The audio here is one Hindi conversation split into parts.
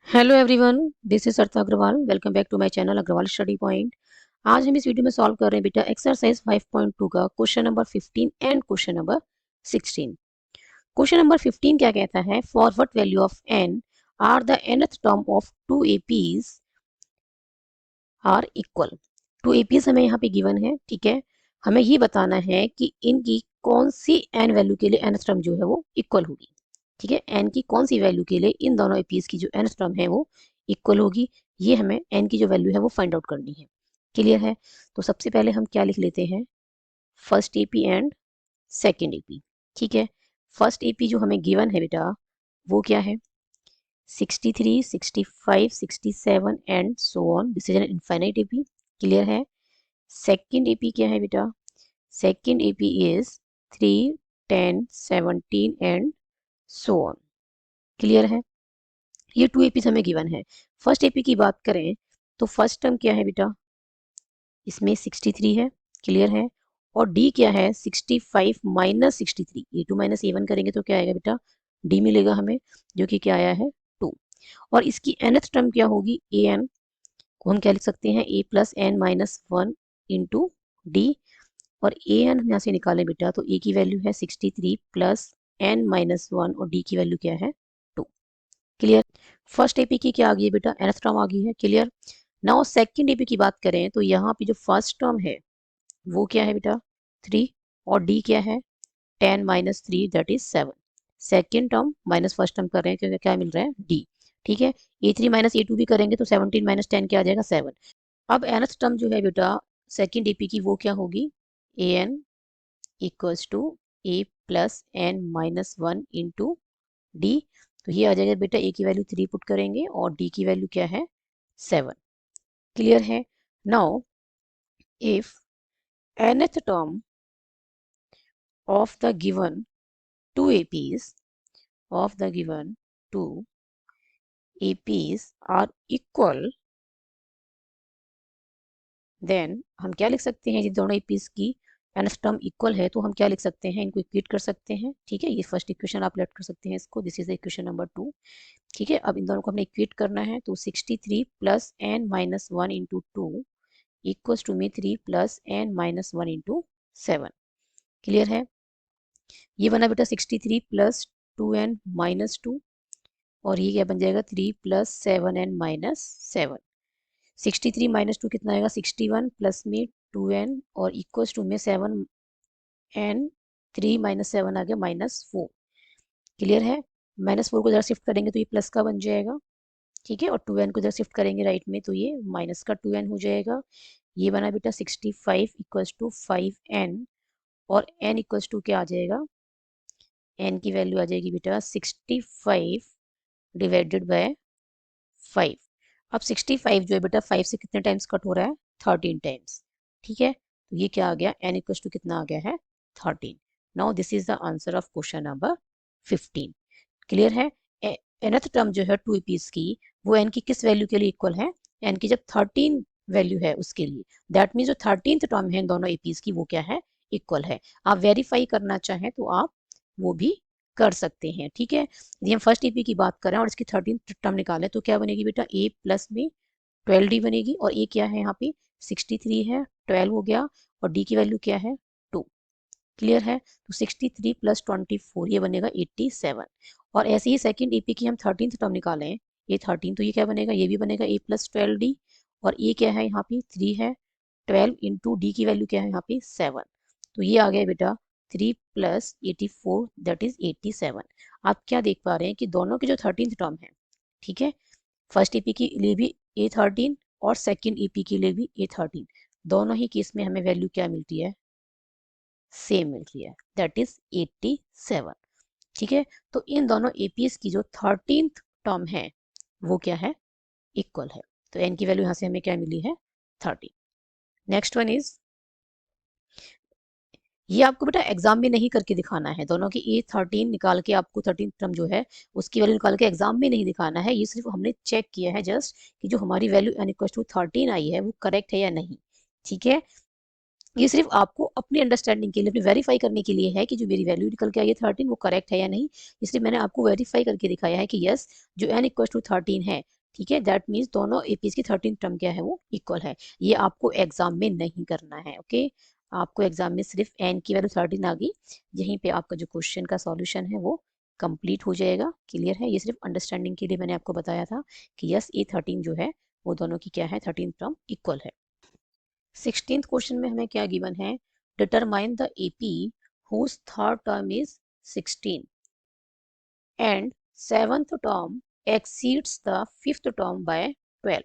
Hello everyone, this is Sarita Agarwal. Welcome back to my channel Agarwal study point. आज हम इस वीडियो में सॉल्व कर रहे हैं बेटा एक्सरसाइज 5.2 का question number 15 and question number 16। Question number 15 क्या कहता है, for what value of n are the nth term of two APs are equal. Two APs हमें यहाँ पे गिवन है, ठीक है। हमें ये बताना है कि इनकी कौन सी n वैल्यू के लिए nth टर्म जो है वो इक्वल होगी, ठीक है। n की कौन सी वैल्यू के लिए इन दोनों एपीज की जो nth टर्म है वो इक्वल होगी, ये हमें n की जो वैल्यू है वो फाइंड आउट करनी है। क्लियर है। तो सबसे पहले हम क्या लिख लेते हैं, first AP and second AP, ठीक है। फर्स्ट एपी जो हमें गिवन है बेटा वो क्या है, 63, 65, 67 and so on. This is an infinite AP. Clear है। सेकेंड एपी क्या है बेटा, second AP is 3, 10, 17 and so on. Clear है। ये टू एपीज हमें गिवन है। फर्स्ट एपी की बात करें तो फर्स्ट टर्म क्या है बेटा, इसमें 63 है। क्लियर है। और डी क्या है, 65 माइनस 63, ए2 माइनस ए1 करेंगे तो क्या आएगा बेटा, डी मिलेगा हमें, जो कि क्या आया है 2। और इसकी nth टर्म क्या होगी, ए एन को हम क्या लिख सकते हैं, a plus N minus 1 into d. और ए एन हम यहाँ से निकालें बेटा तो ए की वैल्यू है 63 प्लस एन माइनस 1 और डी की वैल्यू क्या है 2। क्लियर। फर्स्ट एपी की क्या आ गई है बेटा, nth टर्म आ गई है। क्लियर। नाउ सेकंड एपी की बात करें तो यहाँ पे जो फर्स्ट टर्म है वो क्या है बेटा 3, और डी क्या है 10 minus 3 that is 7। Second term minus first term कर रहे हैं क्योंकि क्या मिल रहा है डी, ठीक है। ए3 माइनस ए2 भी करेंगे तो 17 माइनस 10 क्या आ जाएगा 7। अब nth टर्म जो है बेटा सेकेंड एपी की वो क्या होगी, a n equals to a plus N minus 1 into d. तो ये आ जाएगा बेटा, ए की वैल्यू 3 पुट करेंगे और डी की वैल्यू क्या है 7। क्लियर है। Now if nth term of the given two APs of the given two APs are equal, then हम क्या लिख सकते हैं, ये दोनों APs की nth टर्म इक्वल है तो हम क्या लिख सकते हैं, इनको इक्वेट कर सकते हैं, ठीक है। ये फर्स्ट इक्वेशन आप लेट कर सकते हैं इसको, this is the equation number 2, ठीक है। अब इन दोनों को हमने इक्वेट करना है तो 63 plus N minus 1 into 2 equals to में 3 plus N minus 1 into 7। Clear है। ये बना बेटा 63 प्लस 2n माइनस 2, और ये क्या बन जाएगा 3 प्लस 7n माइनस 7। 63 माइनस 2 कितना आएगा 61 प्लस में 2n और इक्वल्स टू में 7n, 3 माइनस 7 आ गया माइनस 4। क्लियर है। माइनस 4 को जरा शिफ्ट करेंगे तो ये प्लस का बन जाएगा, ठीक है। और 2n को जरा शिफ्ट करेंगे राइट में तो ये माइनस का 2n हो जाएगा। ये बना बेटा 65 इक्वल्स टू 5n, और n इक्वल्स टू क्या आ जाएगा, n की वैल्यू आ जाएगी बेटा 65 डिवाइडेड बाय 5। अब 65 जो है बेटा 5 से कितने टाइम्स कट हो रहा है, 13 टाइम्स, ठीक है। तो ये क्या आ गया, n इक्वल्स टू कितना आ गया है 13। Now this is the answer of question number 15। Clear है। nth टर्म जो है टू एपीज की वो n की किस वैल्यू के लिए इक्वल है, n की जब 13 वैल्यू है उसके लिए। दैट मीन जो 13th टर्म है इन दोनों एपीज की वो क्या है, इक्वल है। आप वेरीफाई करना चाहें तो आप वो भी कर सकते हैं, ठीक है। यदि हम फर्स्ट एपी की बात करें और इसकी 13th टर्म निकालें तो क्या बनेगी बेटा, a प्लस में 12d बनेगी, और a क्या है यहाँ पे 63 है, 12 हो गया, और d की वैल्यू क्या है 2। क्लियर है। तो 63 प्लस 24 ये बनेगा 87। और ऐसे ही सेकंड एपी की हम 13th टर्म निकालें, ये 13, तो ये क्या बनेगा, ये भी बनेगा a प्लस 12d, और ये क्या है यहाँ पे 3 है, 12 इंटू डी की वैल्यू क्या है यहाँ पे 7। तो ये आ गया बेटा 3 प्लस 84 दैट इज 87। आप क्या देख पा रहे हैं कि दोनों की जो 13th टर्म है, ठीक है, फर्स्ट एपी के लिए भी A13 और सेकंड एपी के लिए भी A13, दोनों ही केस में हमें वैल्यू क्या मिलती है, सेम मिल रही है, दैट इज 87। ठीक है। तो इन दोनों एपीएस की जो 13th टर्म है वो क्या है, इक्वल है। तो एन की वैल्यू यहां से हमें क्या मिली है 30। नेक्स्ट वन इज, ये आपको बेटा एग्जाम में नहीं करके दिखाना है, दोनों की A13 निकाल के आपको 13th टर्म जो है उसकी वैल्यू निकाल के एग्जाम में नहीं दिखाना है। ये सिर्फ हमने चेक किया है जस्ट कि जो हमारी वैल्यू n इक्वल टू 13 आई है वो करेक्ट है या नहीं, ठीक है। ये सिर्फ आपको अपनी अंडरस्टैंडिंग के लिए, अपनी वेरीफाई करने के लिए है कि जो मेरी वैल्यू निकल के आई है 13 वो करेक्ट है या नहीं। इसलिए मैंने आपको वेरीफाई करके दिखाया है कि यस जो n इक्वल टू 13 है, ठीक है, दैट मीन्स दोनों एपीज की 13 टर्म क्या है वो इक्वल है। ये आपको एग्जाम में नहीं करना है, ओके। आपको एग्जाम में सिर्फ n की वैल्यू 13 आ गई, यहीं पे आपका जो क्वेश्चन का सॉल्यूशन है वो कंप्लीट हो जाएगा। क्लियर है? ये सिर्फ अंडरस्टैंडिंग के लिए मैंने आपको बताया था कि यस ये 13 जो है वो दोनों की क्या है 13 टर्म इक्वल है। 16th क्वेश्चन में हमें क्या गिवन है, determine the AP whose third term is 16 and seventh term exceeds the fifth term by 12।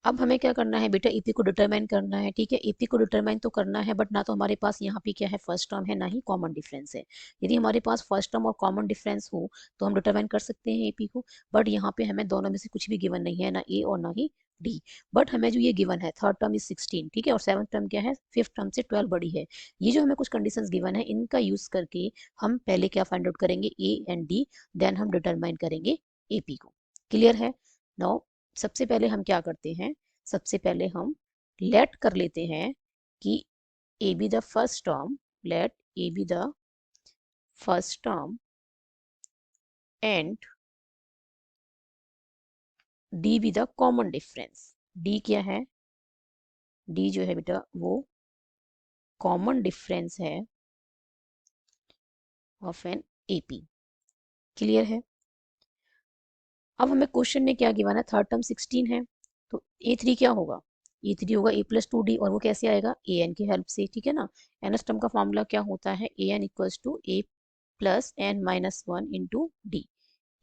अब हमें क्या करना है बेटा, एपी को डिटरमाइन करना है, ठीक है। एपी को डिटरमाइन तो करना है बट ना तो हमारे पास यहाँ पे क्या है फर्स्ट टर्म है, ना ही कॉमन डिफरेंस है। यदि हमारे पास फर्स्ट टर्म और कॉमन डिफरेंस हो तो हम डिटरमाइन कर सकते हैं एपी को, बट यहाँ पे हमें दोनों में से कुछ भी गिवन नहीं है, ना ए और ना ही डी। बट हमें जो ये गिवन है थर्ड टर्म इज 16, ठीक है, और सेवंथ टर्म क्या है, फिफ्थ टर्म से 12 बड़ी है। ये जो हमें कुछ कंडीशंस गिवन है इनका यूज करके हम पहले क्या फाइंड आउट करेंगे, ए एंड डी, देन हम डिटरमाइन करेंगे एपी को। क्लियर है? नाउ सबसे पहले हम क्या करते हैं, सबसे पहले हम लेट कर लेते हैं कि A be the first term, let A be the first term and D be the common difference. D क्या है, डी जो है बेटा वो कॉमन डिफरेंस है ऑफ एन एपी। क्लियर है? अब हमें क्वेश्चन में क्या गिवन है, थर्ड टर्म 16 है, तो ए3 क्या होगा, ए3 होगा ए प्लस 2 डी, और वो कैसे आएगा, ए एन की हेल्प से, ठीक है ना। एनएस टर्म का फॉर्मूला क्या होता है, a n equals to a plus N minus one into d,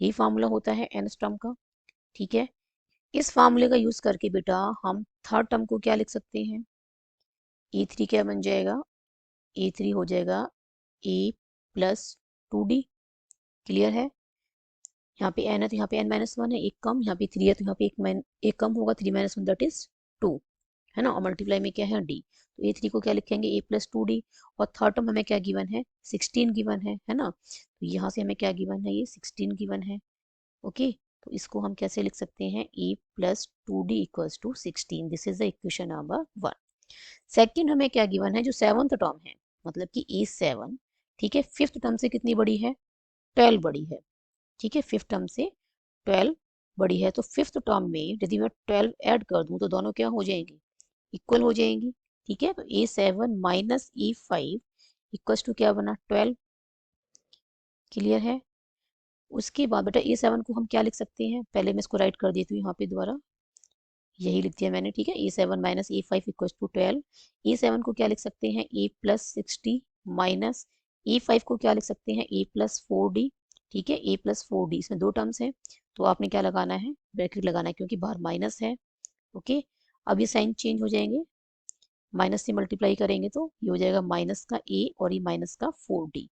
यही फार्मूला होता है एनएस टर्म का, ठीक है। इस फार्मूले का यूज करके बेटा हम थर्ड टर्म को क्या लिख सकते हैं, ए3 क्या बन जाएगा, ए3 हो जाएगा ए प्लस 2 डी। क्लियर है? यहाँ पे एन है तो यहाँ पे एन माइनस वन है, एक कम, यहाँ पे 3 है तो यहाँ पे एक कम होगा, 3 माइनस वन दैट इज 2, है ना, और मल्टीप्लाई में क्या है डी, तो ए3 को क्या लिखेंगे ए प्लस 2 डी, और थर्ड टर्म हमें क्या गिवन है 16 गिवन है ना, तो यहाँ से हमें क्या गिवन है, ये 16 गिवन है, ओके। तो इसको हम कैसे लिख सकते हैं, a plus 2 d equals to 16, this is the equation number 1। Second हमें क्या गिवन है, जो सेवंथ टर्म है, मतलब कि ए7, ठीक है, फिफ्थ टर्म से कितनी बड़ी है, 12 बड़ी है, ठीक है, फिफ्थ टर्म से 12 बड़ी है, तो फिफ्थ टर्म में यदि मैं 12 ऐड कर दूं तो दोनों क्या हो जाएंगी, इक्वल हो जाएंगी, ठीक है। तो ए7 माइनस ए5 इक्वल्स टू क्या बना, 12। क्लियर है? उसके बाद बेटा ए7 को हम क्या लिख सकते हैं, पहले मैं इसको राइट कर देती हूँ यहाँ पे दोबारा, यही लिख दिया मैंने, ठीक है, ए7 माइनस ए5 इक्वल्स टू 12। ए7 को क्या लिख सकते हैं, ए प्लस 6d माइनस ए5 को क्या लिख सकते हैं, ए प्लस 4d, ठीक है, ए प्लस 4d, इसमें दो टर्म्स हैं तो आपने क्या लगाना है, ब्रैकेट लगाना है, क्योंकि बाहर माइनस है, ओके। अब ये साइन चेंज हो जाएंगे, माइनस से मल्टीप्लाई करेंगे तो ये हो जाएगा माइनस का ए और ये माइनस का 4d,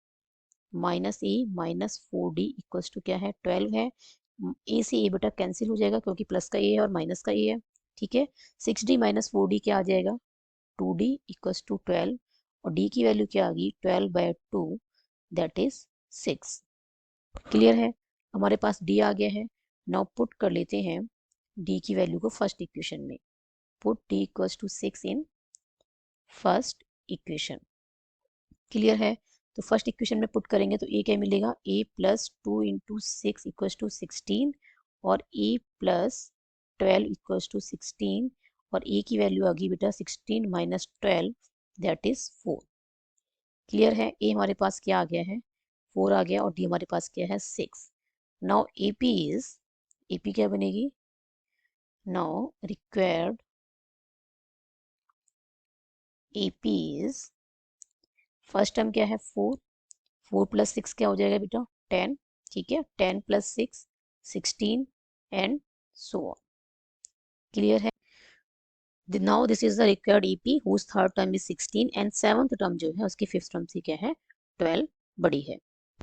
minus A minus 4d equals to क्या है, 12 है। ए से ए बेटा कैंसिल हो जाएगा क्योंकि प्लस का ए है और माइनस का ए है, ठीक है। 6d माइनस 4d क्या आ जाएगा, 2d इक्वल्स टू 12, और d की वैल्यू क्या आ गई, 12/2 दैट इज 6। क्लियर है? हमारे पास d आ गया है। नाउ पुट कर लेते हैं d की वैल्यू को फर्स्ट इक्वेशन में, put d equals to 6 in first equation. Clear है? तो फर्स्ट इक्वेशन में पुट करेंगे तो ए क्या मिलेगा, ए प्लस 2 इंटू 6 इक्वल्स टू 16, और ए प्लस 12 इक्वल्स टू 16, और ए की वैल्यू आ गई बेटा 16 माइनस 12 दैट इज 4। क्लियर है? ए हमारे पास क्या आ गया है, 4 आ गया, और डी हमारे पास क्या है 6। नाउ एपी इज, एपी क्या बनेगी, now required AP is, first term क्या है 4, 4 प्लस 6 क्या हो जाएगा बेटा 10, ठीक है, 10 plus 6 16 and so on. Clear है? Now this is the required AP whose third term is 16 and seventh term जो है उसकी फिफ्थ टर्म से क्या है 12 बड़ी है।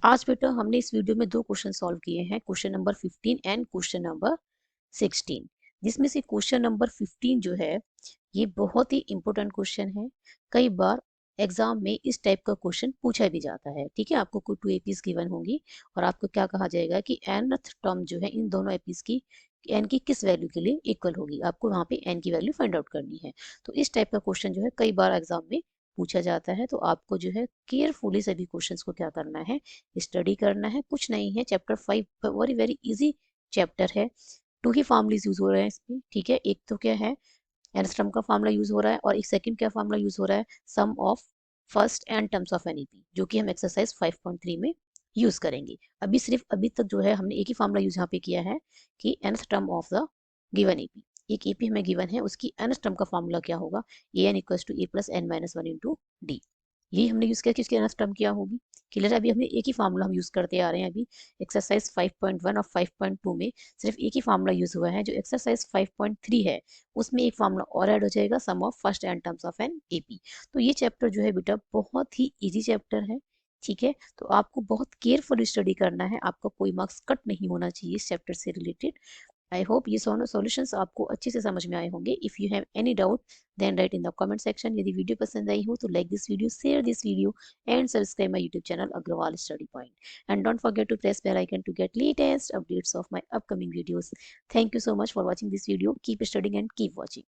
आज बेटा हमने इस वीडियो में दो क्वेश्चन सॉल्व किए हैं, question number 15 and question number 16, जिसमें से क्वेश्चन नंबर 15 जो है ये बहुत ही इंपॉर्टेंट क्वेश्चन है। कई बार एग्जाम में इस टाइप का क्वेश्चन पूछा भी जाता है, ठीक है। आपको कोई 2 एपीज गिवन होंगी और आपको क्या कहा जाएगा कि nth टर्म जो है इन दोनों एपीज की एन की किस वैल्यू के लिए इक्वल होगी, आपको वहाँ पे एन की वैल्यू फाइंड आउट करनी है। तो इस टाइप का क्वेश्चन जो है कई बार एग्जाम में पूछा जाता है, तो आपको जो है केयरफुली सभी क्वेश्चंस को क्या करना है, स्टडी करना है। कुछ नहीं है, chapter 5 very very easy chapter है। 2 ही फॉर्मूलेस यूज हो रहे हैं इसमें, ठीक है। एक तो क्या है, एनस्ट्रम का फार्मूला यूज हो रहा है, और एक सेकंड क्या फार्मूला यूज हो रहा है, sum of first n terms of an AP, जो कि हम एक्सरसाइज 5.3 में यूज करेंगे। अभी तक जो है हमने एक ही फार्मूला यूज यहाँ पे किया है कि nth term of the given AP, एक ईपी हमें गिवन है, उसकी nth टर्म का फार्मूला क्या होगा, a n equal to a plus N minus one into d. यही हमने यूज किया कि उसकी nth टर्म क्या होगी। क्लियर है, अभी हमने एक ही फार्मूला हम यूज करते आ रहे हैं। अभी एक्सरसाइज 5.1 और 5.2 में सिर्फ एक ही फार्मूला यूज हुआ है। जो एक्सरसाइज 5.3 है उसमें एक फार्मूला और ऐड हो जाएगा, sum of first n terms of an AP. तो ये चैप्टर जो है बेटा बहुत ही इजी चैप्टर है, ठीक है। तो आपको बहुत केयरफुली स्टडी करना है, आपका कोई मार्क्स कट नहीं होना चाहिए इस चैप्टर से रिलेटेड। आई होप ये सॉल्यूशंस आपको अच्छे से समझ में आए होंगे। If you have any doubt then write in the comment section. यदि वीडियो पसंद आई हो तो like this video, share this video and subscribe my YouTube channel Agarwal study point, and don't forget to press bell icon to get latest updates of my upcoming videos. Thank you so much for watching this video. Keep studying and keep watching.